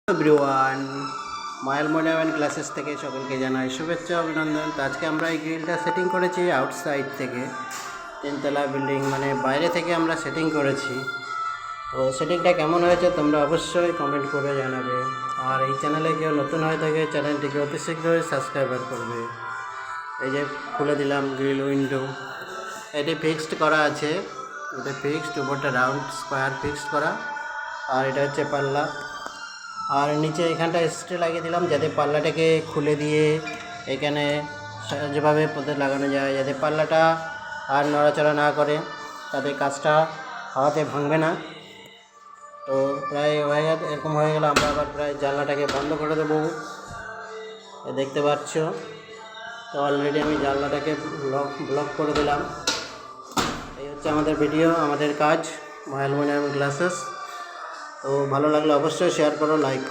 Everyone, ময়ালমোনিয়াম classes থেকে সকলকে জানাই শুভেচ্ছা অভিনন্দন। তো আজকে আমরা এই গ্রিলটা সেটিং করেছি আউটসাইড থেকে, তিনতলা বিল্ডিং মানে বাইরে থেকে আমরা সেটিং করেছি। তো সেটিংটা কেমন হয়েছে তোমরা অবশ্যই কমেন্ট করে জানাবে। আর এই চ্যানেলে কেউ নতুন হয়ে থাকে চ্যানেলটিকে অতি শীঘ্রই সাবস্ক্রাইবার করবে। এই যে খুলে দিলাম গ্রিল উইন্ডো, এটি ফিক্সড করা আছে, এটা ফিক্সড, উপরটা রাউন্ড স্কোয়ার ফিক্সড করা, আর এটা হচ্ছে পাল্লা। আর নিচে এখানটা স্টে লাগিয়ে দিলাম যাতে পাল্লাটাকে খুলে দিয়ে এখানে যেভাবে পথে লাগানো যায়, যাতে পাল্লাটা আর নড়াচড়া না করে, তাতে কাজটা হাওয়াতে ভাঙবে না। তো প্রায় হয়ে গেল, এরকম হয়ে গেলে আমরা আবার প্রায় জানলাটাকে বন্ধ করে দেবো, দেখতে পাচ্ছ। তো অলরেডি আমি জানলাটাকে ব্লক করে দিলাম। এই হচ্ছে আমাদের ভিডিও, আমাদের কাজ ময়ালমোনিয়াম গ্লাসেস। তো ভালো লাগলে অবশ্যই শেয়ার করো, লাইক করো।